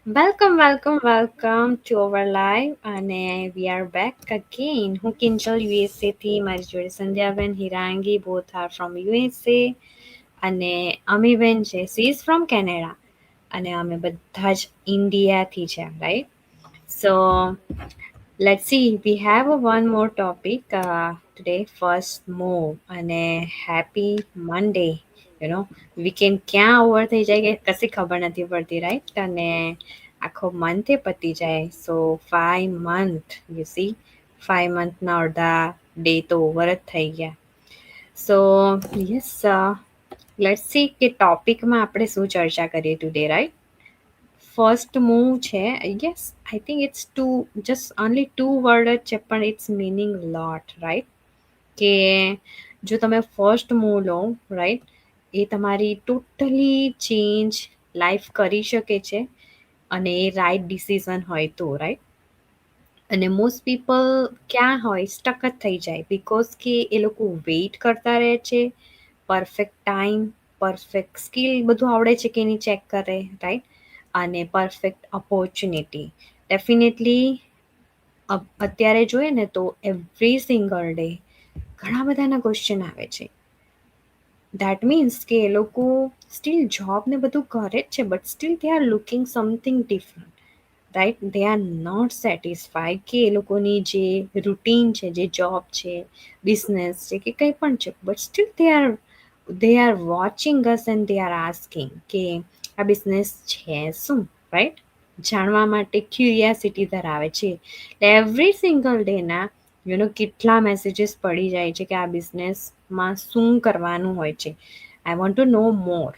Welcome to our live અને we are back again. હું Kinjal USA થી મારી જોડે સંધ્યાબેન હિરાંગી both are from USA અને અમીબેન છે she is from Canada અને અમે બધા જ ઇન્ડિયાથી છે right so let's see we have a one more topic today first move અને happy Monday વીકેન્ડ ક્યાં ઓવર થઈ જાય કે કશી ખબર નથી પડતી રાઈટ અને આખો મંથે પતી જાય સો 5 મંથ યુ સી 5 મંથના અડધા ડે તો ઓવર જ થઈ ગયા સો યસ લેટ્સ સી કે ટોપિકમાં આપણે શું ચર્ચા કરીએ ટુડે રાઈટ ફર્સ્ટ મૂવ છે yes I think it's to just only 2 word જ છે પણ ઇટ્સ મિનિંગ લોટ રાઈટ કે જો તમે ફર્સ્ટ મૂવ લો રાઈટ એ તમારી ટોટલી ચેન્જ લાઈફ કરી શકે છે અને એ રાઈટ ડિસિઝન હોય તો રાઈટ અને મોસ્ટ પીપલ ક્યાં હોય સ્ટક જ થઈ જાય બિકોઝ કે એ લોકો વેઇટ કરતા રહે છે પરફેક્ટ ટાઈમ પરફેક્ટ સ્કિલ બધું આવડે છે કે નહીં ચેક કરે રાઈટ અને પરફેક્ટ ઓપોર્ચ્યુનિટી ડેફિનેટલી અત્યારે જોઈએ ને તો એવરી સિંગલ ડે ઘણા બધાના ક્વેશ્ચન આવે છે દેટ મીન્સ કે એ લોકો સ્ટીલ જોબ ને બધું કરે જ છે but still they are looking something different right they are not satisfied કે એ લોકોની જે રૂટીન છે જે જોબ છે બિઝનેસ છે કે કંઈ પણ છે but still they R watching us and they are asking કે આ બિઝનેસ છે શું રાઈટ જાણવા માટે ક્યુરિયાસિટી ધરાવે છે એવરી સિંગલ ડેના કેટલા મેસેજીસ પડી જાય છે કે આ બિઝનેસમાં શું કરવાનું હોય છે આઈ વોન્ટ ટુ નો મોર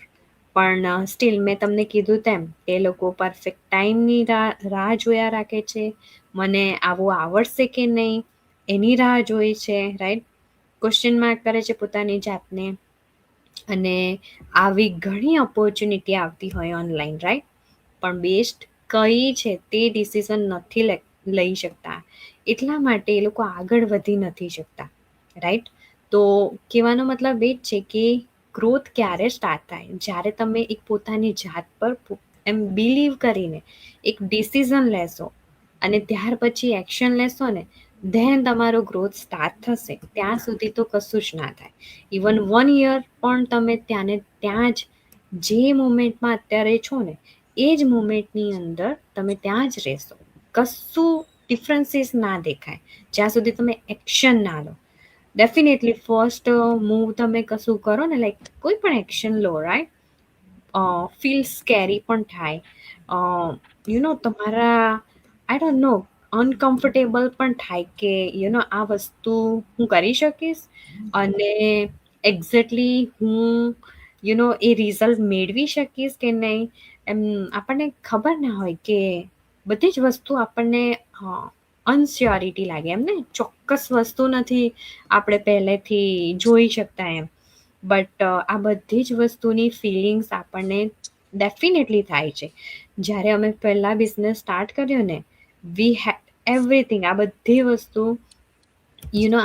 પણ સ્ટીલ મેં તમને કીધું તેમ એ લોકો પરફેક્ટ ટાઈમની રાહ જોયા રાખે છે મને આવું આવડશે કે નહીં એની રાહ જોઈ છે રાઈટ ક્વેશ્ચન માર્ક કરે છે પોતાની જાતને અને આવી ઘણી ઓપોર્ચ્યુનિટી આવતી હોય ઓનલાઈન રાઈટ પણ બેસ્ટ કઈ છે તે ડિસિઝન નથી લઈ શકતા એટલા માટે એ લોકો આગળ વધી નથી શકતા રાઈટ તો કહેવાનો મતલબ એ જ છે કે ગ્રોથ ક્યારે સ્ટાર્ટ થાય જ્યારે તમે એક પોતાની જાત પર એમ બિલીવ કરીને એક ડિસિઝન લેશો અને ત્યાર પછી એક્શન લેશો ને ધેન તમારો ગ્રોથ સ્ટાર્ટ થશે ત્યાં સુધી તો કશું જ ના થાય ઇવન 1 યર પણ તમે ત્યાં જ જે મોમેન્ટમાં અત્યારે છો ને એ જ મોમેન્ટની અંદર તમે ત્યાં જ રહેશો કશું ડિફરન્સીસ ના દેખાય જ્યાં સુધી તમે એક્શન ના લો ડેફિનેટલી ફર્સ્ટ મૂવ તમે કશું કરો ને લાઈક કોઈ પણ એક્શન લો રાઈટ ફીલ સ્કેરી પણ થાય તમારા આઈ ડોન્ટ નો અનકમ્ફર્ટેબલ પણ થાય કે આ વસ્તુ હું કરી શકીશ અને એક્ઝેક્ટલી હું એ રિઝલ્ટ મેળવી શકીશ કે નહીં એમ આપણને ખબર ના હોય કે બધી જ વસ્તુ આપણને અનસ્યોરિટી લાગે એમ ને ચોક્કસ વસ્તુ નથી આપણે પહેલેથી જોઈ શકતા એમ બટ આ બધી જ વસ્તુની ફિલિંગ્સ આપણને ડેફિનેટલી થાય છે જ્યારે અમે પહેલા બિઝનેસ સ્ટાર્ટ કર્યો ને વી હેડ એવરીથિંગ આ બધી વસ્તુ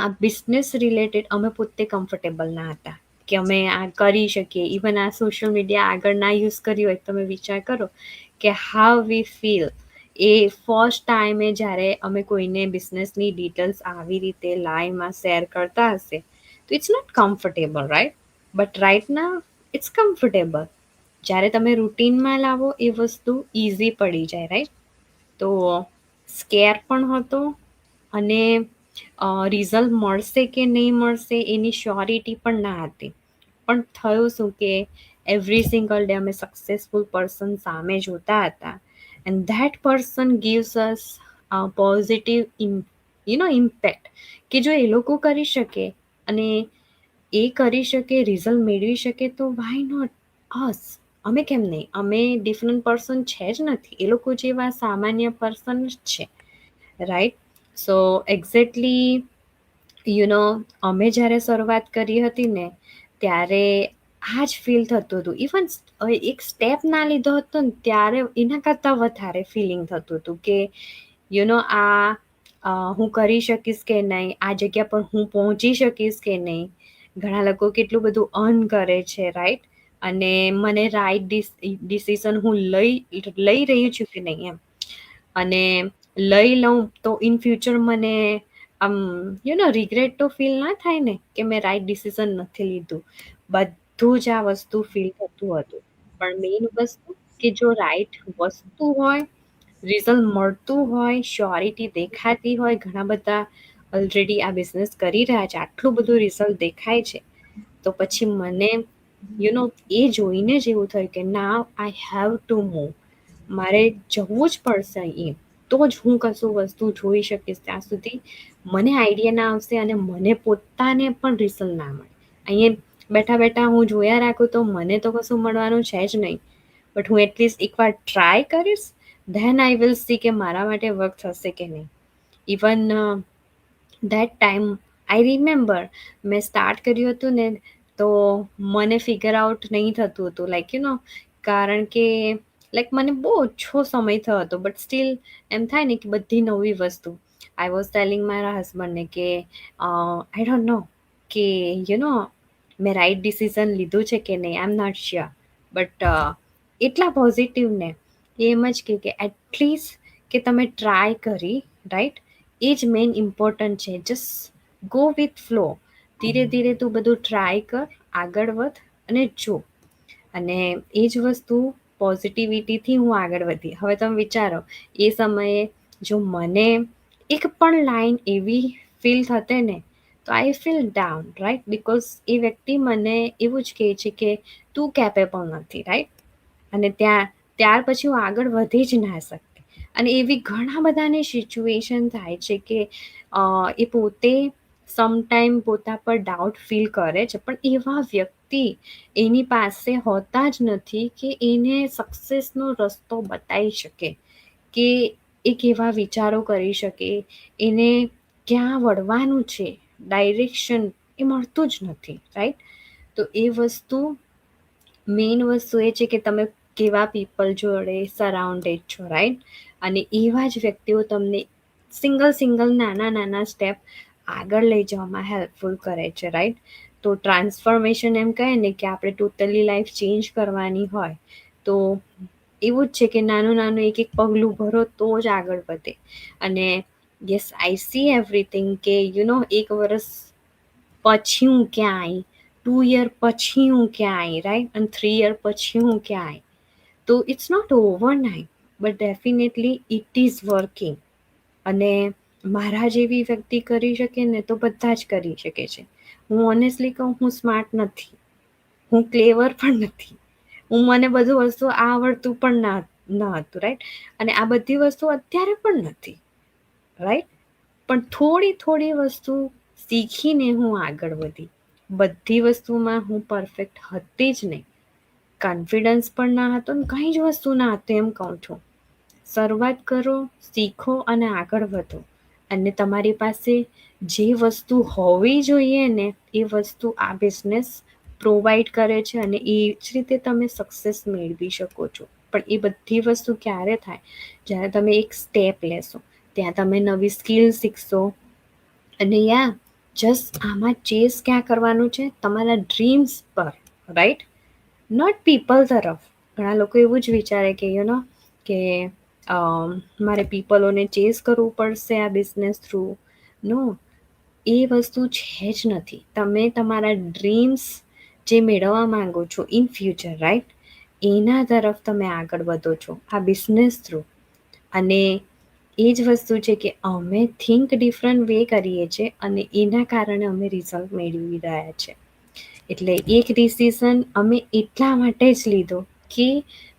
આ બિઝનેસ રિલેટેડ અમે પોતે કમ્ફર્ટેબલ ના હતા કે અમે આ કરી શકીએ ઇવન આ સોશિયલ મીડિયા આગળ ના યુઝ કર્યું હોય તમે વિચાર કરો કે how we feel A first ટાઈમે જ્યારે અમે કોઈને બિઝનેસની ડિટેલ્સ આવી રીતે લાઈવમાં શેર કરતા હશે તો it's not comfortable right but right ના ઇટ્સ કમ્ફર્ટેબલ જ્યારે તમે રૂટીનમાં લાવો એ વસ્તુ ઇઝી પડી જાય રાઈટ તો સ્કેર પણ હતો અને રિઝલ્ટ મળશે કે નહીં મળશે એની શ્યોરિટી પણ ના હતી પણ થયું શું કે એવરી સિંગલ ડે અમે સક્સેસફુલ પર્સન સામે જોતા હતા and that person gives us positive impact કે જો એ લોકો કરી શકે અને એ કરી શકે રિઝલ્ટ મેળવી શકે તો વાય નોટ અસ અમે કેમ નહીં અમે ડિફરન્ટ પર્સન છે જ નથી એ લોકો જેવા સામાન્ય પર્સન જ છે રાઈટ સો એક્ઝેક્ટલી અમે જ્યારે શરૂઆત કરી હતી ને ત્યારે આ જ ફીલ થતું હતું ઇવન એક સ્ટેપ ના લીધો હતો ને ત્યારે એના કરતાં વધારે ફિલિંગ થતું હતું કે હું કરી શકીશ કે નહીં આ જગ્યા પર હું પહોંચી શકીશ કે નહીં ઘણા લોકો કેટલું બધું અર્ન કરે છે રાઈટ અને મને રાઈટ ડિસિઝન હું લઈ રહી છું કે નહીં એમ. અને લઈ લઉં તો ઇન ફ્યુચર મને આમ રિગ્રેટ તો ફીલ ના થાય ને કે મેં રાઈટ ડિસિઝન નથી લીધું. બધું જ આ વસ્તુ ફીલ થતું હતું. પણ મેઇન વસ્તુ કે જો રાઈટ વસ્તુ હોય, રિઝલ્ટ મળતું હોય, શ્યોરિટી દેખાતી હોય, ઘણા બધા ઓલરેડી આ બિઝનેસ કરી રહ્યા છે, આટલું બધું રિઝલ્ટ દેખાય છે, તો પછી મને એ જોઈને જ એવું થયું કે નાવ આઈ હેવ ટુ મૂવ. મારે જવું જ પડશે અહીં, તો જ હું કશું વસ્તુ જોઈ શકીશ. ત્યાં સુધી મને આઈડિયા ના આવશે અને મને પોતાને પણ રિઝલ્ટ ના મળે. અહીંયા બેઠા બેઠા હું જોયા રાખું તો મને તો કશું મળવાનું છે જ નહીં. બટ હું એટલીસ્ટ એકવાર ટ્રાય કરીશ, ધેન આઈ વિલ સી કે મારા માટે વર્ક થશે કે નહીં. Even that time I remember મેં સ્ટાર્ટ કર્યું હતું ને, તો મને ફિગર આઉટ નહીં થતું હતું, કારણ કે મને બહુ ઓછો સમય થયો હતો. બટ સ્ટીલ એમ થાય ને કે બધી નવી વસ્તુ આઈ વોઝ ટેલિંગ મારા હસબન્ડને કે આઈ ડોન્ટ નો કે મેં રાઈટ ડિસિઝન લીધું છે કે નહીં, આઈ એમ નોટ શ્યોર. બટ એટલા પોઝિટિવ ને એમ જ કે એટલીસ્ટ કે તમે ટ્રાય કરી, રાઈટ? એ જ મેઇન ઇમ્પોર્ટન્ટ છે. Just go with flow. ધીરે ધીરે તું બધું ટ્રાય કર, આગળ વધ અને જો. અને એ જ વસ્તુ પોઝિટિવિટીથી હું આગળ વધી. હવે તમે વિચારો, એ સમયે જો મને એક પણ લાઈન એવી ફીલ થતે ને, તો I feel down, right? Because એ વ્યક્તિ મને એવું જ કહે છે કે તું કેપેબલ નથી, રાઈટ? અને ત્યાર પછી હું આગળ વધી જ ના શકતી. અને એવી ઘણા બધાની સિચ્યુએશન થાય છે કે એ પોતે સમટાઈમ પોતા પર ડાઉટ ફીલ કરે છે, પણ એવા વ્યક્તિ એની પાસે હોતા જ નથી કે એને સક્સેસનો રસ્તો બતાવી શકે, કે એ કેવા વિચારો કરી શકે, એને ક્યાં વળવાનું છે, ડાયરેક્શન એ મળતું જ નથી, રાઈટ? તો એ વસ્તુ મેઇન વસ્તુ એ છે કે તમે કેવા પીપલ જોડે સરાઉન્ડેડ છો, રાઈટ? અને એવા જ વ્યક્તિઓ તમને સિંગલ સિંગલ નાના નાના સ્ટેપ આગળ લઈ જવામાં હેલ્પફુલ કરે છે, રાઈટ? તો ટ્રાન્સફોર્મેશન એમ કહે ને કે આપણે ટોટલી લાઈફ ચેન્જ કરવાની હોય, તો એવું જ છે કે નાનું નાનું એક એક પગલું ભરો તો જ આગળ વધે. અને યસ, આઈ સી એવરીથિંગ કે એક વર્ષ પછી હું ક્યાં આવી, 2 યર પછી હું ક્યાં આવી, રાઈટ? અને 3 યર પછી હું ક્યાં આવી. તો it's not overnight, but definitely it is working. અને મારા જેવી વ્યક્તિ કરી શકે ને, તો બધા જ કરી શકે છે. હું ઓનેસ્ટલી કહું, હું સ્માર્ટ નથી, હું ક્લેવર પણ નથી, મને બધું વસ્તુ આવડતું પણ ન હતું, રાઈટ? અને આ બધી વસ્તુ અત્યારે પણ નથી, રાઈટ? પણ થોડી થોડી વસ્તુ શીખીને હું આગળ વધી. બધી વસ્તુમાં હું પરફેક્ટ હતી જ નહીં. કોન્ફિડન્સ પણ ના હતો ને કંઈ જ વસ્તુ ના હતું. એમ કહું છું, શરૂઆત કરો, શીખો અને આગળ વધો. અને તમારી પાસે જે વસ્તુ હોવી જોઈએ ને, એ વસ્તુ આ બિઝનેસ પ્રોવાઈડ કરે છે, અને એ જ રીતે તમે સક્સેસ મેળવી શકો છો. પણ એ બધી વસ્તુ ક્યારે થાય? જ્યારે તમે એક સ્ટેપ લેશો, ત્યાં તમે નવી સ્કિલ શીખશો. અને જસ્ટ આમાં ચેસ ક્યાં કરવાનું છે? તમારા ડ્રીમ્સ પર, રાઈટ? નોટ પીપલ તરફ. ઘણા લોકો એવું જ વિચારે કે કે મારે પીપલોને ચેસ કરવું પડશે આ બિઝનેસ થ્રુ. નો, એ વસ્તુ છે જ નથી. તમે તમારા ડ્રીમ્સ જે મેળવવા માંગો છો ઇન ફ્યુચર, રાઈટ? એના તરફ તમે આગળ વધો છો આ બિઝનેસ થ્રુ. અને એ જ વસ્તુ છે કે અમે થિંક ડિફરન્ટ વે કરીએ છીએ, અને એના કારણે અમે રિઝલ્ટ મેળવી રહ્યા છે. એટલે એક ડિસિઝન અમે એટલા માટે જ લીધો કે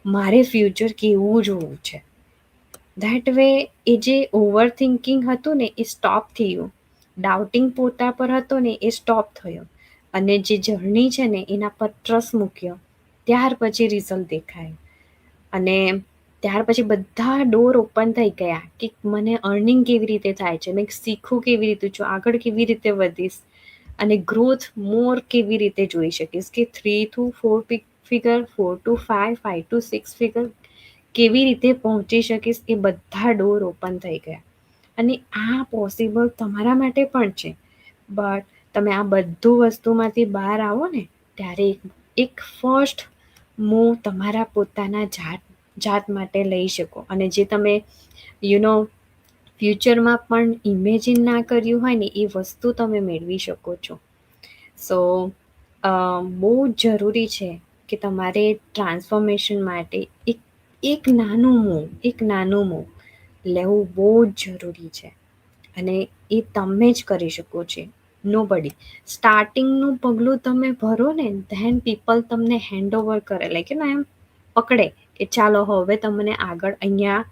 મારે ફ્યુચર કેવું જોવું છે. ધેટ વે એ જે ઓવર થિંકિંગ હતું ને, એ સ્ટોપ થયું. ડાઉટિંગ પોતા પર હતો ને, એ સ્ટોપ થયો. અને જે જર્ની છે ને, એના પર ટ્રસ્ટ મૂક્યો. ત્યાર પછી રિઝલ્ટ દેખાય. અને ત્યાર પછી બધા ડોર ઓપન થઈ ગયા કે મને અર્નિંગ કેવી રીતે થાય છે, મેં શીખું કેવી રીતે છું, આગળ કેવી રીતે વધીશ, અને ગ્રોથ મોર કેવી રીતે જોઈ શકીશ, કે 3 to 4 figure, 4 to 5, 5 to 6 figure કેવી રીતે પહોંચી શકીશ. એ બધા ડોર ઓપન થઈ ગયા. અને આ પોસિબલ તમારા માટે પણ છે. બટ તમે આ બધું વસ્તુમાંથી બહાર આવો ને, ત્યારે એક ફર્સ્ટ તમારા પોતાના જાત માટે લઈ શકો, અને જે તમે ફ્યુચરમાં પણ ઇમેજિન ના કર્યું હોય ને એ વસ્તુ તમે મેળવી શકો છો. સો બહુ જરૂરી છે કે તમારે ટ્રાન્સફોર્મેશન માટે એક નાનું મૂવ લેવું બહુ જ જરૂરી છે, અને એ તમે જ કરી શકો છો. નો બડી સ્ટાર્ટિંગનું પગલું તમે ભરો ને, ધેન પીપલ તમને હેન્ડ ઓવર કરે, લાઈક એમ પકડે કે ચાલો હવે તમને આગળ અહીંયા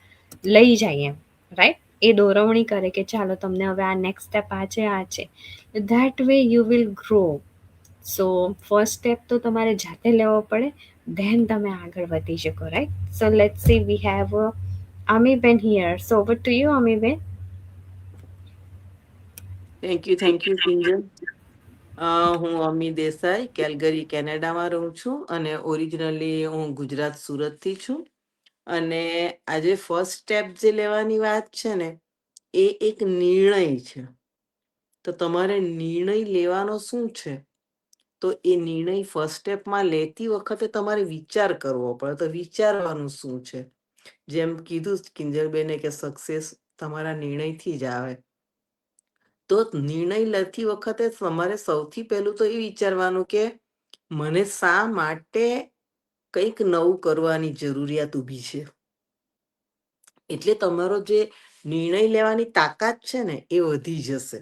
લઈ જાય એમ, રાઈટ? એ દોરવણી કરે કે ચાલો તમને હવે આ નેક્સ્ટ સ્ટેપ આ છે. That way you will grow. So first step તો તમારે જાતે લેવો પડે, ધેન તમે આગળ વધી શકો, right? So let's C we have Amiben here. So over to you, Amiben. Thank you Kinjal. હું અમી દેસાઈ, કેલગરી કેનેડામાં રહું છું, અને ઓરિજિનલી હું ગુજરાત સુરતથી છું. અને આજે ફર્સ્ટ સ્ટેપ જે લેવાની વાત છે ને, એ એક નિર્ણય છે. તો તમારે નિર્ણય લેવાનો શું છે? તો એ નિર્ણય ફર્સ્ટ સ્ટેપમાં લેતી વખતે તમારે વિચાર કરવો પડે. તો વિચારવાનું શું છે? જેમ કીધું કિંજલબેને કે સક્સેસ તમારા નિર્ણયથી જ આવે. તો નિર્ણય લેતી વખતે તમારે સૌથી પહેલું તો એ વિચારવાનું કે મને શા માટે કંઈક નવું કરવાની જરૂરિયાત ઊભી છે. એટલે તમારો જે નિર્ણય લેવાની તાકાત છે ને, એ વધી જશે.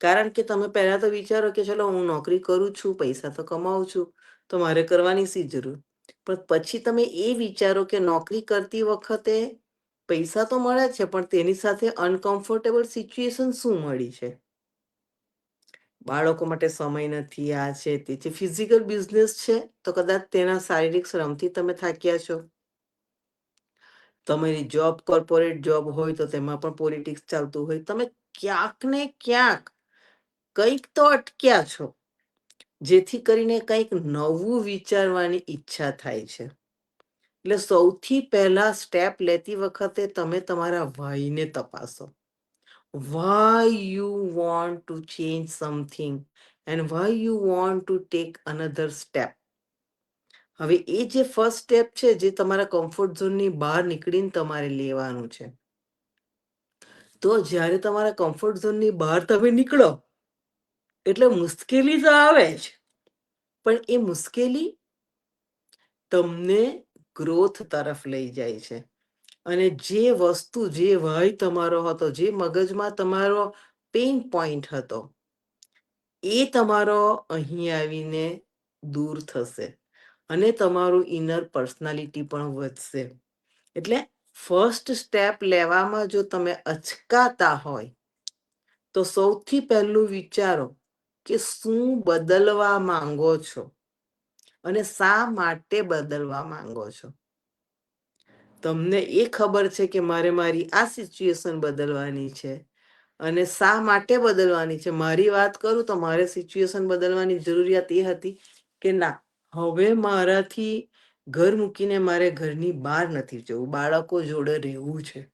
કારણ કે તમે પહેલા તો વિચારો કે ચલો હું નોકરી કરું છું, પૈસા તો કમાઉં છું, તો મારે કરવાની શી જરૂર. પણ પછી તમે એ વિચારો કે નોકરી કરતી વખતે પૈસા તો મળે છે, પણ તેની સાથે અનકમ્ફર્ટેબલ સિચ્યુએશન શું મળી છે. બાળકો માટે સમય નથી, આ છે તે છે. ફિઝિકલ બિઝનેસ છે તો કદાચ તેના શારીરિક શ્રમથી તમે થાક્યા છો. તમારી જોબ કોર્પોરેટ જોબ હોય તો તેમાં પણ પોલિટિક્સ ચાલતું હોય. તમે ક્યાંક ને ક્યાંક કંઈક તો અટક્યા છો, જેથી કરીને કંઈક નવું વિચારવાની ઈચ્છા થાય છે. એટલે સૌથી પહેલા સ્ટેપ લેતી વખતે તમે તમારા વાયને તપાસો. Why you want to change something and why you want to take another step. હવે એ જે ફર્સ્ટ સ્ટેપ છે, જે તમારા કમ્ફર્ટ ઝોનની બહાર નીકળીને તમારે લેવાનું છે. તો જ્યારે તમારા કમ્ફર્ટ ઝોનની બહાર તમે નીકળો એટલે મુશ્કેલી તો આવે જ, પણ એ મુશ્કેલી તમને ગ્રોથ તરફ લઈ જાય છે. અને જે વસ્તુ, જે વાય તમારો હતો, જે મગજમાં તમારો પેઇન પોઈન્ટ હતો, એ તમારો અહીં આવીને દૂર થશે, અને તમારું ઇનર પર્સનાલિટી પણ વધશે. એટલે ફર્સ્ટ સ્ટેપ લેવામાં જો તમે અચકાતા હોય તો સૌથી પહેલું વિચારો કે શું બદલવા માંગો છો, અને શા માટે બદલવા માંગો છો. તમને એ ખબર છે કે મારે મારી આ સિચ્યુએશન બદલવાની છે, અને શા માટે બદલવાની છે. મારી વાત કરું તો મારે સિચ્યુએશન બદલવાની જરૂરિયાત એ હતી કે ના, હવે મારાથી ઘર મૂકીને મારે ઘરની બહાર નથી જવું, બાળકો જોડે રહેવું છે.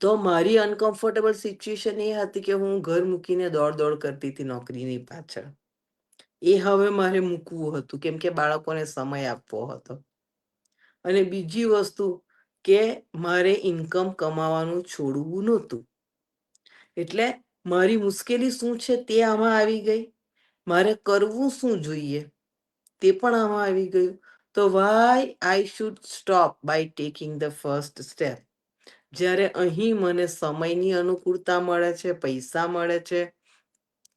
તો મારી અનકમ્ફર્ટેબલ સિચ્યુએશન એ હતી કે હું ઘર મૂકીને દોડ કરતી હતી નોકરીની પાછળ. એ હવે મારે મૂકવું હતું, કેમ કે બાળકોને સમય આપવો હતો. અને બીજી વસ્તુ કે મારે ઇન્કમ કમાવાનું છોડવું નહોતું. એટલે મારી મુશ્કેલી શું છે તે આમાં આવી ગઈ, મારે કરવું શું જોઈએ તે પણ આમાં આવી ગયું. તો why I should stop by taking the first step. જ્યારે અહીં મને સમયની અનુકૂળતા મળે છે, પૈસા મળે છે,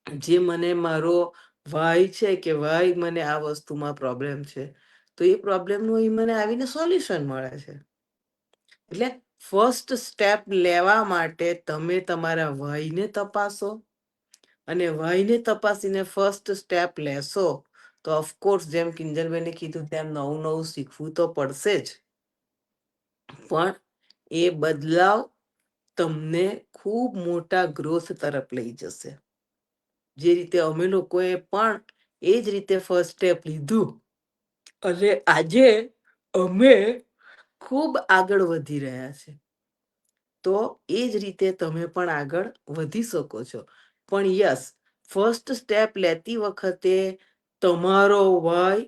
જે મને મારો વાય છે કે વાય મને આ વસ્તુમાં પ્રોબ્લેમ છે, તો એ પ્રોબ્લેમનું અહીં મને આવીને સોલ્યુશન મળે છે. એટલે ફર્સ્ટ સ્ટેપ લેવા માટે તમે તમારા વાયને તપાસો, અને વાયને તપાસીને ફર્સ્ટ સ્ટેપ લેશો તો ઓફકોર્સ જેમ કિંજલબેને કીધું તેમ નવું શીખવું તો પડશે જ, પણ એ બદલાવ તમને ખૂબ મોટા ગ્રોથ તરફ લઈ જશે. જે રીતે અમે લોકોએ પણ એ જ રીતે ફર્સ્ટ સ્ટેપ લીધું, અને આજે અમે ખૂબ આગળ વધી રહ્યા છે. તો એ જ રીતે તમે પણ આગળ વધી શકો છો. પણ યસ, ફર્સ્ટ સ્ટેપ લેતી વખતે તમારો વાય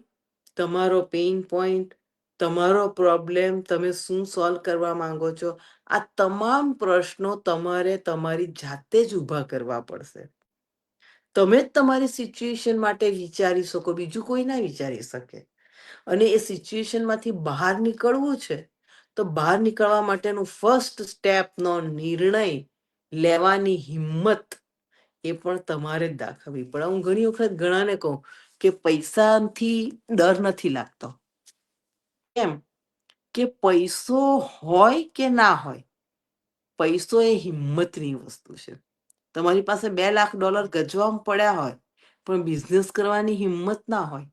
તમારો પેઇન પોઈન્ટ, તમારો પ્રોબ્લેમ, તમે શું સોલ્વ કરવા માંગો છો, આ તમામ પ્રશ્નો તમારે તમારી જાતે જ ઊભા કરવા પડશે. તમે જ તમારી સિચ્યુએશન માટે વિચારી શકો, બીજું કોઈ ના વિચારી શકે. અને એ સિચ્યુએશનમાંથી બહાર નીકળવું છે તો બહાર નીકળવા માટેનું ફર્સ્ટ સ્ટેપનો નિર્ણય લેવાની હિંમત એ પણ તમારે જ દાખવવી પડે. હું ઘણી વખત ઘણાને કહું કે પૈસાથી ડર નથી લાગતો. કેમ કે પૈસો હોય કે ના હોય, પૈસો એ હિંમતની વસ્તુ છે. તમારી પાસે $2 લાખ ગજવામાં પડ્યા હોય પણ બિઝનેસ કરવાની હિંમત ના હોય,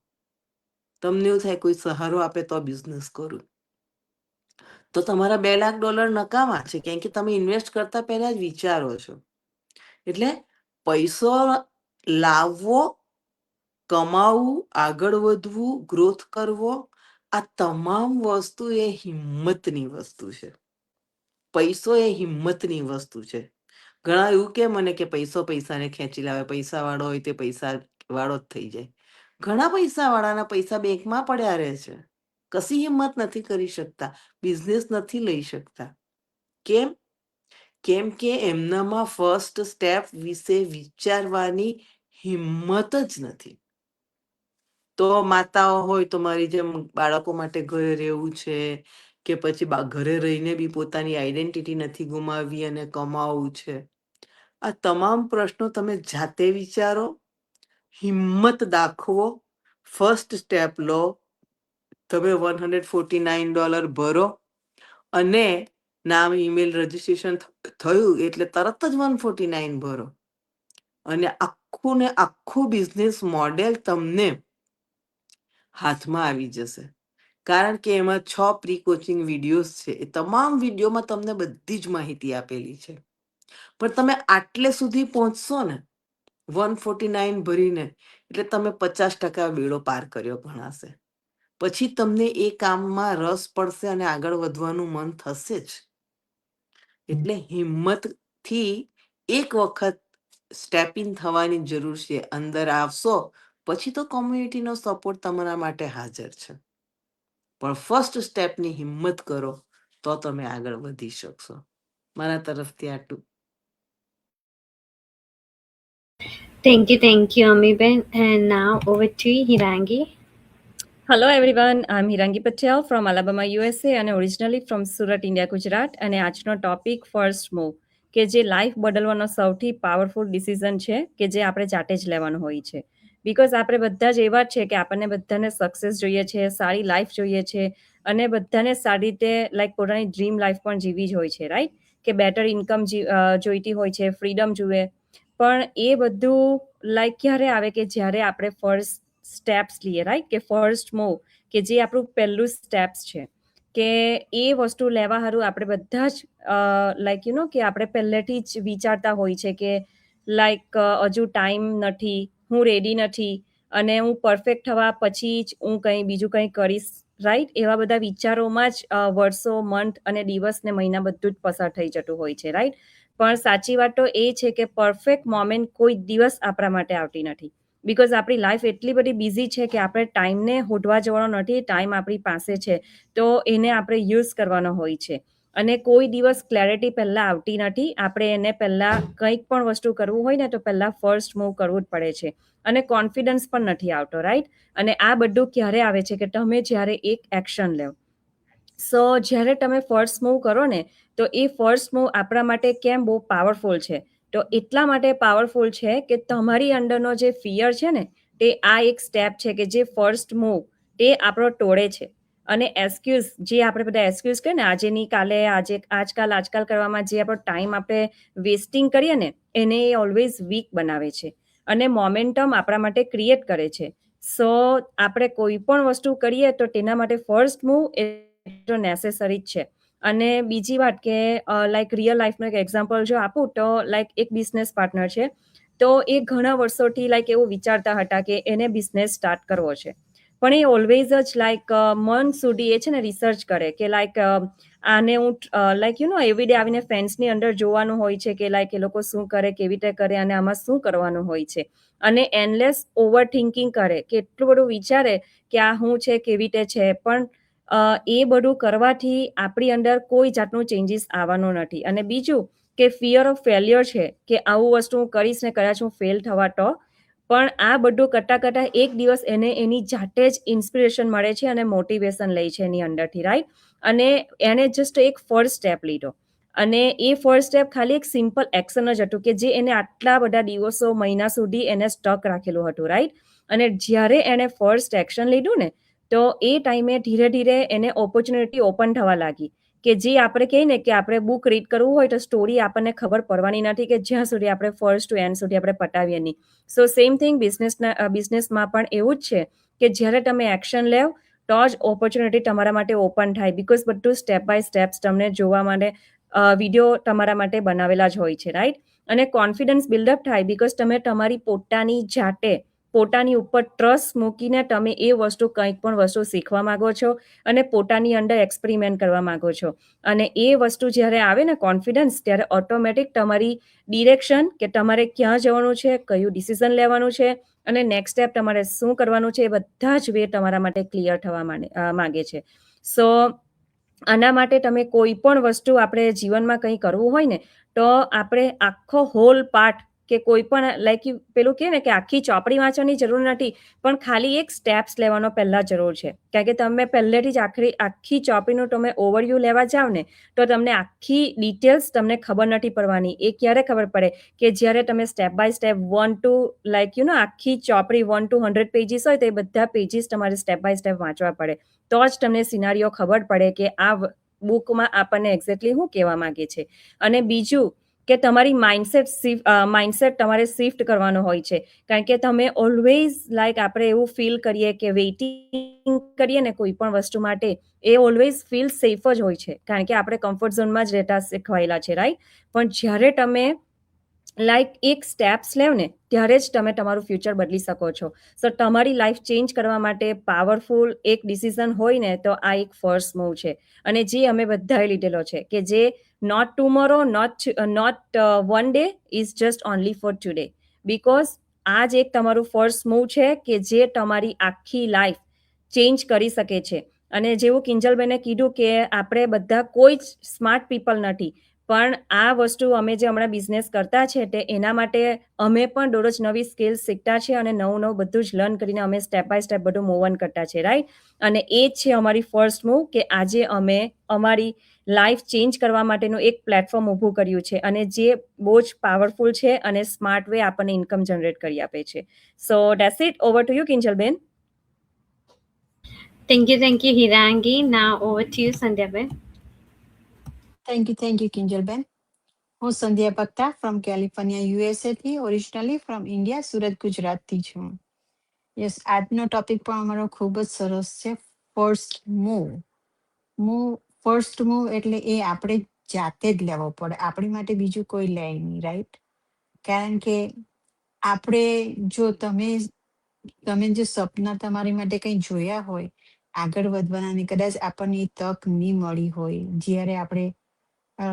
તમને એવું થાય કોઈ સહારો આપે તો બિઝનેસ કરું, તો તમારા $2 લાખ નકામા છે, કેમ કે તમે ઇન્વેસ્ટ કરતા પહેલા જ વિચારો છો. એટલે પૈસો લાવવો, કમાવું, આગળ વધવું, ગ્રોથ કરવો, આ તમામ વસ્તુ એ હિંમતની વસ્તુ છે. પૈસો એ હિંમતની વસ્તુ છે. ઘણા એવું કે મને કે પૈસો પૈસાને ખેંચી લાવે, પૈસા વાળો હોય તે પૈસા વાળો જ થઈ જાય. ઘણા પૈસા વાળાના પૈસા બેંકમાં પડ્યા રહે છે, કશી હિંમત નથી કરી શકતા, બિઝનેસ નથી લઈ શકતા. કેમ? કેમ કે એમનામાં ફર્સ્ટ સ્ટેપ વિશે વિચારવાની હિંમત જ નથી. તો માતાઓ હોય તો મારી જેમ બાળકો માટે ઘરે રહેવું છે, કે પછી ઘરે રહીને બી પોતાની આઈડેન્ટિટી નથી ગુમાવવી અને કમાવવું છે, આ તમામ પ્રશ્નો તમે જાતે વિચારો, હિંમત દાખવો, ફર્સ્ટ સ્ટેપ લો. તમે $149 ભરો અને નામ, ઈમેલ રજીસ્ટ્રેશન થયું એટલે તરત જ 149 ભરો અને આખું ને આખું બિઝનેસ મોડેલ તમને હાથમાં આવી જશે. કારણ કે એમાં 6 પ્રી કોચિંગ વિડીયોઝ છે. એ તમામ વિડીયોમાં તમને બધી જ માહિતી આપેલી છે. પણ તમે આટલે સુધી પહોંચશો ને 149 ભરીને, એટલે તમે 50% બેડો પાર કર્યો ગણાશે. પછી તમને એ કામમાં રસ પડશે અને આગળ વધવાનું મન થશે જ. એટલે હિંમતથી એક વખત સ્ટેપિંગ થવાની જરૂર છે. અંદર આવશો પછી તો કોમ્યુનિટીનો સપોર્ટ તમારા માટે હાજર છે, પણ ફર્સ્ટ સ્ટેપની હિંમત કરો તો તમે આગળ વધી શકશો. મારા તરફથી આટલું. Thank you, Amiben. And now over to Hirangi. Hello everyone, I'm Hirangi Patel from Alabama, USA અને originally from Surat, India, Gujarat. અને આજનો ટોપિક ફર્સ્ટ મૂવ, કે જે લાઈફ બદલવાનો સૌથી પાવરફુલ ડિસિઝન છે કે જે આપણે જાતે જ લેવાનું હોય છે. બીકોઝ આપણે બધા જ એવા જ છે કે આપણને બધાને સક્સેસ જોઈએ છે, સારી લાઈફ જોઈએ છે અને બધાને સારી રીતે લાઈક પોતાની ડ્રીમ લાઈફ પણ જીવી જ હોય છે, રાઈટ? કે બેટર ઇન્કમ જોઈતી હોય છે, ફ્રીડમ જુએ. પણ એ બધું લાઈક ક્યારે આવે કે જ્યારે આપણે ફર્સ્ટ સ્ટેપ્સ લઈએ, રાઈટ? કે ફર્સ્ટ મૂવ, કે જે આપણું પહેલું સ્ટેપ્સ છે, કે એ વસ્તુ લેવા સારું આપણે બધા જ લાઈક કે આપણે પહેલેથી જ વિચારતા હોય છે કે લાઈક હજુ ટાઈમ નથી, હું રેડી નથી અને હું પરફેક્ટ થવા પછી જ હું કંઈ બીજું કંઈ કરીશ, રાઈટ? એવા બધા વિચારોમાં જ વર્ષો, મંથ અને દિવસ ને મહિના બધું જ પસાર થઈ જતું હોય છે, રાઈટ? પણ સાચી વાત તો એ છે કે પરફેક્ટ મોમેન્ટ કોઈ દિવસ આપણા માટે આવતી નથી. બીકોઝ આપણી લાઈફ એટલી બધી બિઝી છે કે આપણે ટાઈમને હોધવા જવાનો નથી, ટાઈમ આપણી પાસે છે તો એને આપણે યુઝ કરવાનો હોય છે. અને કોઈ દિવસ ક્લેરિટી પહેલાં આવતી નથી. આપણે એને પહેલાં કંઈક પણ વસ્તુ કરવું હોય ને તો પહેલાં ફર્સ્ટ મૂવ કરવું જ પડે છે અને કોન્ફિડન્સ પણ નથી આવતો, રાઈટ? અને આ બધું ક્યારે આવે છે કે તમે જ્યારે એક એક્શન લો. સો જ્યારે તમે ફર્સ્ટ મૂવ કરો ને તો એ ફર્સ્ટ મૂવ આપણા માટે કેમ બહુ પાવરફુલ છે, તો એટલા માટે પાવરફુલ છે કે તમારી અંદરનો જે ફિયર છે ને તે આ એક સ્ટેપ છે કે જે ફર્સ્ટ મૂવ તે આપણો તોડે છે. અને એક્સક્યુઝ, જે આપણે બધા એક્સક્યુઝ કહીએ ને આજે નહીં કાલે, આજકાલ કરવામાં જે આપણો ટાઈમ આપણે વેસ્ટિંગ કરીએ ને એને એ ઓલવેઝ વીક બનાવે છે અને મોમેન્ટમ આપણા માટે ક્રિએટ કરે છે. સો આપણે કોઈ પણ વસ્તુ કરીએ તો તેના માટે ફર્સ્ટ મૂવ એ નેસેસરી જ છે. અને બીજી વાત કે લાઈક રિયલ લાઈફનો એક એક્ઝામ્પલ જો આપું તો લાઈક એક બિઝનેસ પાર્ટનર છે, તો એ ઘણા વર્ષોથી લાઈક એવું વિચારતા હતા કે એને બિઝનેસ સ્ટાર્ટ કરવો છે. પણ એ ઓલવેઝ જ લાઈક મન સુધી એ છે ને રિસર્ચ કરે કે લાઈક આને હું લાઈક એવરી ડે આવીને ફ્રેન્ડ્સની અંદર જોવાનું હોય છે કે લાઈક એ લોકો શું કરે, કેવી રીતે કરે અને આમાં શું કરવાનું હોય છે. અને એનલેસ ઓવર થિંકિંગ કરે કે એટલું બધું વિચારે કે આ શું છે, કેવી રીતે છે. પણ એ બધું કરવાથી આપણી અંદર કોઈ જાતનું ચેન્જીસ આવવાનું નથી. અને બીજું કે ફિયર ઓફ ફેલ્યોર છે કે આવું વસ્તુ હું કરીશ ને કદાચ હું ફેલ થવા તો. પણ આ બધું કરતા એક દિવસ એને એની જાતે જ ઇન્સ્પિરેશન મળે છે અને મોટિવેશન લે છે એની અંદરથી, રાઈટ. અને એને જસ્ટ એક ફર્સ્ટ સ્ટેપ લીધો અને એ ફર્સ્ટ સ્ટેપ ખાલી એક સિમ્પલ એક્શન જ હતું કે જે એને આટલા બધા દિવસો, મહિના સુધી એને સ્ટક રાખેલું હતું, રાઈટ. અને જ્યારે એને ફર્સ્ટ એક્શન લીધું ને તો એ ટાઈમે ધીરે ધીરે એને ઓપોર્ચ્યુનિટી ઓપન થવા લાગી કે જે આપણે કહીએ ને કે આપણે બુક રીડ કરવું હોય તો સ્ટોરી આપણને ખબર પડવાની નથી કે જ્યાં સુધી આપણે ફર્સ્ટ ટુ એન્ડ સુધી આપણે પટાવીએ નહીં. સો સેમ થિંગ બિઝનેસમાં પણ એવું જ છે કે જ્યારે તમે એક્શન લેવ તો જ ઓપોર્ચ્યુનિટી તમારા માટે ઓપન થાય. બિકોઝ બધું સ્ટેપ બાય સ્ટેપ્સ તમને જોવા માટે વિડીયો તમારા માટે બનાવેલા જ હોય છે, રાઈટ. અને કોન્ફિડન્સ બિલ્ડઅપ થાય બિકોઝ તમે તમારી પોતાની જાતે પોતાની ઉપર ટ્રસ્ટ મૂકીને તમે એ વસ્તુ કંઈક પણ વસ્તુ શીખવા માંગો છો અને પોતાની અંદર એક્સપેરિમેન્ટ કરવા માંગો છો. અને એ વસ્તુ જ્યારે આવે ને કોન્ફિડન્સ, ત્યારે ઓટોમેટિક તમારી ડિરેક્શન કે તમારે ક્યાં જવાનું છે, કયું ડિસિઝન લેવાનું છે અને નેક્સ્ટ સ્ટેપ તમારે શું કરવાનું છે એ બધા જ વે તમારા માટે ક્લિયર થવા માંગે છે. સો આના માટે તમે કોઈ પણ વસ્તુ આપણે જીવનમાં કંઈ કરવું હોય ને તો આપણે આખો હોલ પાર્ટ કે કોઈ પણ લાઈક પેલું કહે ને કે આખી ચોપડી વાંચવાની જરૂર નથી, પણ ખાલી એક સ્ટેપ્સ લેવાનો પહેલા જરૂર છે. કારણ કે તમે પહેલેથી જ આખી ચોપડીનું તમે ઓવરવ્યૂ લેવા જાઓ ને તો તમને આખી ડિટેલ્સ તમને ખબર નથી પડવાની. એ ક્યારે ખબર પડે કે જ્યારે તમે step by step 1 to like આખી ચોપડી 1 to 100 પેજીસ હોય તો એ બધા પેજીસ તમારે સ્ટેપ બાય સ્ટેપ વાંચવા પડે. તો જ તમને સિનારીઓ ખબર પડે કે આ બુકમાં આપણને એક્ઝેક્ટલી શું કહેવા માંગે છે. અને બીજું કે તમારી માઇન્ડસેટ તમારે શિફ્ટ કરવાનો હોય છે. કારણ કે તમે ઓલવેઝ લાઈક આપણે એવું ફીલ કરીએ કે વેઇટિંગ કરીએ ને કોઈ પણ વસ્તુ માટે એ ઓલવેઝ ફીલ સેફ જ હોય છે. કારણ કે આપણે કમ્ફર્ટ ઝોનમાં જ રહેતા શીખવાયેલા છે, રાઈટ. પણ જ્યારે તમે લાઈક એક સ્ટેપ્સ લેવ ને ત્યારે જ તમે તમારું ફ્યુચર બદલી શકો છો. સો તમારી લાઈફ ચેન્જ કરવા માટે પાવરફુલ એક ડિસિઝન હોય ને તો આ એક ફર્સ્ટ મૂવ છે. અને જે અમે બધાએ લીધેલો છે કે જે not tomorrow, not one day, is just only for today. Because આ જ એક તમારું ફર્સ્ટ મૂવ છે કે જે તમારી આખી લાઈફ ચેન્જ કરી શકે છે. અને જેવું કિંજલબેને કીધું કે આપણે બધા કોઈ જ સ્માર્ટ પીપલ નથી, પણ આ વસ્તુ અમે જે હમણાં બિઝનેસ કરતા છે તે એના માટે અમે પણ દરરોજ નવી સ્કિલ્સ શીખતા છે અને નવું બધું જ લર્ન કરીને અમે સ્ટેપ બાય સ્ટેપ બધું મૂવ ઓન કરતા છે, રાઈટ. અને એ જ છે અમારી ફર્સ્ટ મૂવ કે આજે અમે અમારી લાઈફ ચેન્જ કરવા માટેનું એક પ્લેટફોર્મ ઊભું કર્યું છે અને જે બહુ જ પાવરફુલ છે અને સ્માર્ટ વે આપણને ઇન્કમ જનરેટ કરી આપે છે. So that's it. Over to you, Kinjalben. Thank you, Hirangi. Now over to you, Sandhyaben. Thank you Kinjalben. હું Sandhya Bakta from California USA થી, ઓરિજિનલી ફ્રોમ ઇન્ડિયા, સુરત ગુજરાતથી છું. યસ, આજનો ટોપિક પણ અમારો ખૂબ જ સરસ છે, ફર્સ્ટ મૂવ. ફર્સ્ટ મૂવ એટલે એ આપણે જાતે જ લેવો પડે, આપણી માટે બીજું કોઈ લે નહીં, રાઈટ. કારણ કે આપણે જો તમે જે સપના તમારી માટે કંઈ જોયા હોય આગળ વધવાના, કદાચ આપણને એ તક નહીં મળી હોય, જ્યારે આપણે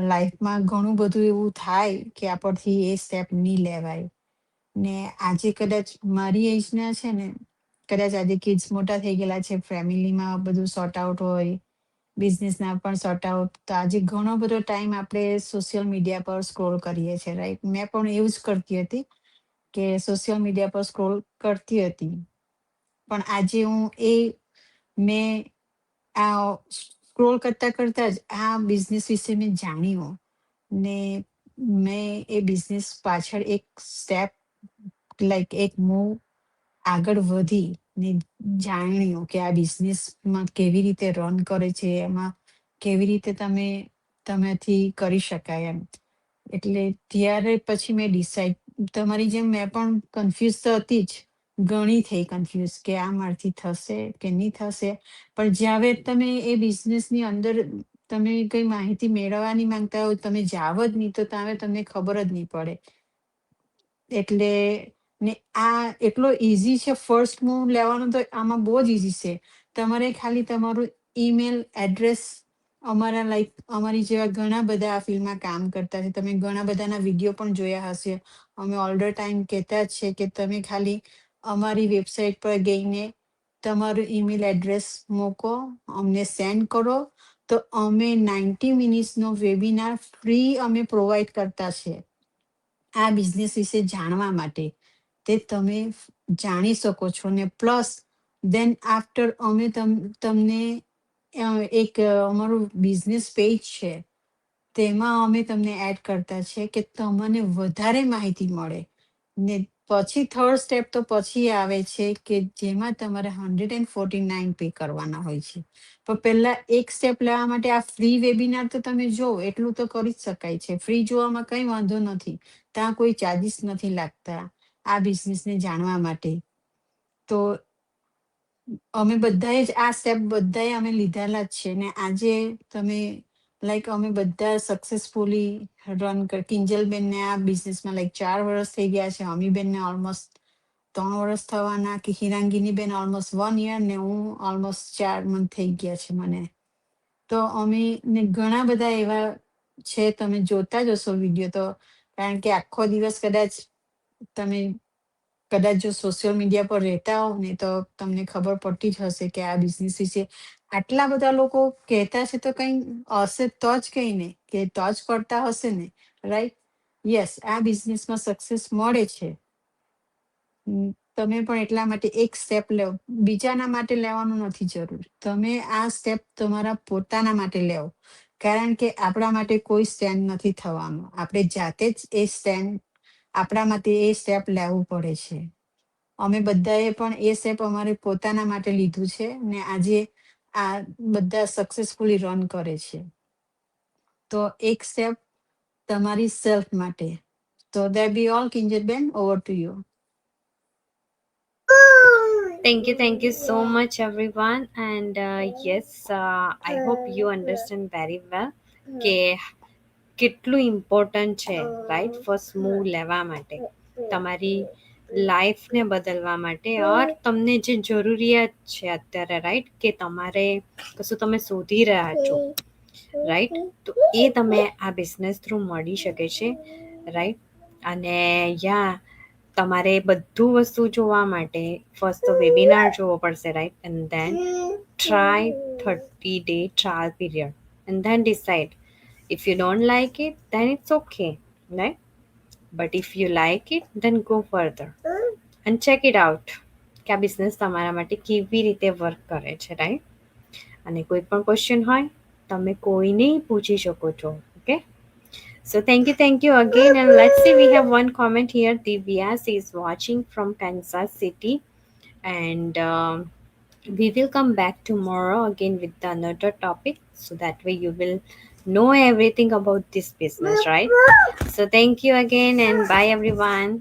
લાઈફમાં ઘણું બધું એવું થાય કે આપણથી એ સ્ટેપ નહીં લેવાય. ને આજે કદાચ મારી એજના છે ને, કદાચ આજે કિડ્સ મોટા થઈ ગયેલા છે, ફેમિલીમાં બધું સોર્ટ આઉટ હોય, બિઝનેસના પણ સોર્ટ આઉટ, તો આજે ઘણો બધો ટાઈમ આપણે સોશિયલ મીડિયા પર સ્ક્રોલ કરીએ છીએ, રાઈટ. મેં પણ એવું જ કરતી હતી કે સોશિયલ મીડિયા પર સ્ક્રોલ કરતી હતી. પણ આજે મેં આ સ્ક્રોલ કરતા જ આ બિઝનેસ વિશે મેં જાણ્યું ને મેં એ બિઝનેસ પાછળ એક સ્ટેપ લાઈક એક મૂવ આગળ વધી ને જાણ્યું કે આ બિઝનેસમાં કેવી રીતે રન કરે છે, એમાં કેવી રીતે તમાથી કરી શકાય એમ. એટલે ત્યારે પછી મેં ડિસાઈડ, તમારી જેમ મેં પણ કન્ફ્યુઝ તો હતી જ, ઘણી થઈ કન્ફ્યુઝ કે આ મારથી થશે કે નહીં થશે. પણ જ્યારે તમે એ બિઝનેસની અંદર તમે કઈ માહિતી મેળવવા નહીં માંગતા હોય, તમે જાવ જ નહીં તો તમને ખબર જ નહીં પડે. એટલે ને આ એટલો ઇઝી છે, ફર્સ્ટ મૂવ લેવાનો તો આમાં બહુ જ ઇઝી છે. તમારે ખાલી તમારું ઈમેલ એડ્રેસ, અમારા લાઈક અમારી જેવા ઘણા બધા આ ફિલ્ડમાં કામ કરતા છે, તમે ઘણા બધાના વિડીયો પણ જોયા હશે. અમે ઓલ ધ ટાઈમ કહેતા જ છે કે તમે ખાલી અમારી વેબસાઇટ પર જઈને તમારું ઈમેલ એડ્રેસ મૂકો, અમને સેન્ડ કરો, તો અમે 90 મિનિટ્સનો વેબિનાર ફ્રી અમે પ્રોવાઈડ કરતા છે આ બિઝનેસ વિશે જાણવા માટે. તે તમે જાણી શકો છો. ને પ્લસ દેન આફ્ટર અમે તમને એક અમારું બિઝનેસ પેજ છે, તેમાં અમે તમને એડ કરતા છે કે તમને વધારે માહિતી મળે. ને પછી થર્ડ સ્ટેપ તો પછી આવે છે કે જેમાં તમારે 149 પે કરવાના હોય છે. પણ પહેલા એક સ્ટેપ લેવા માટે આ ફ્રી વેબિનાર તો તમે જો એટલું તો કરી જ શકાય છે. ફ્રી જોવામાં કઈ વાંધો નથી, ત્યાં કોઈ ચાર્જિસ નથી લાગતા આ બિઝનેસને જાણવા માટે. તો અમે બધાએ જ આ સ્ટેપ બધાએ અમે લીધેલા જ છે. ને આજે તમે લાઈક અમે બધા સક્સેસફુલી રન કર, કિંજલબેનને આ બિઝનેસમાં લાઈક 4 વર્ષ થઈ ગયા છે, અમીબેનને ઓલમોસ્ટ 3 વર્ષ થવાના, કે હિરાંગીની બેન ઓલમોસ્ટ 1 યર, ને હું ઓલમોસ્ટ 4 મંથ થઈ ગયા છે મને. તો અમે ને ઘણા બધા એવા છે, તમે જોતા જ હશો વિડીયો તો, કારણ કે આખો દિવસ કદાચ જો સોશિયલ મીડિયા પર રહેતા હોવ ને તો તમને ખબર પડતી જ હશે કે આ બિઝનેસ વિશે આટલા બધા લોકો કહેતા છે, તો કંઈ હશે તો જ કઈ ને, કે તો જ કરતા હશે ને, રાઈટ? યસ, આ બિઝનેસમાં સક્સેસ મળે છે. તમે પણ એટલા માટે એક સ્ટેપ લો, બીજાના માટે લેવાનું નથી જરૂર. તમે આ સ્ટેપ તમારા પોતાના માટે લેવો, કારણ કે આપણા માટે કોઈ સ્ટેન્ડ નથી થવાનું. આપણે જાતે જ એ સ્ટેન્ડ, આપણા માટે એ સ્ટેપ લેવું પડે છે. અમે બધાએ પણ એ સ્ટેપ અમારે પોતાના માટે લીધું છે, ને આજે આ બધા સક્સેસફુલી રન કરે છે. તો એક સ્ટેપ તમારી સેલ્ફ માટે. તો that be all, Kinjalben, over to you. Thank you so much, everyone. And yes, I hope you understand very well કે કેટલું ઇમ્પોર્ટન્ટ છે, રાઈટ, ફર્સ્ટ મૂવ લેવા માટે, તમારી લાઈફને બદલવા માટે, ઓર તમને જે જરૂરિયાત છે અત્યારે, રાઈટ, કે તમારે કશું તમે શોધી રહ્યા છો, રાઈટ, તો એ તમે આ બિઝનેસ થ્રુ મળી શકે છે, રાઈટ. અને યા તમારે બધું વસ્તુ જોવા માટે ફર્સ્ટ તો વેબિનાર જોવો પડશે, right, and then try 30-day trial period and then decide. If you don't like it, then it's okay, right? But if you like it, then go further and check it out કે આ business તમારા માટે કેવી રીતે work કરે છે, right. અને કોઈ પણ ક્વેશ્ચન હોય તમે કોઈને પૂછી શકો છો, okay. So thank you again, and let's see, we have one comment here. Divya is watching from Kansas City, and we will come back tomorrow again with another topic, so that way you will know everything about this business, right? So thank you again, and bye everyone.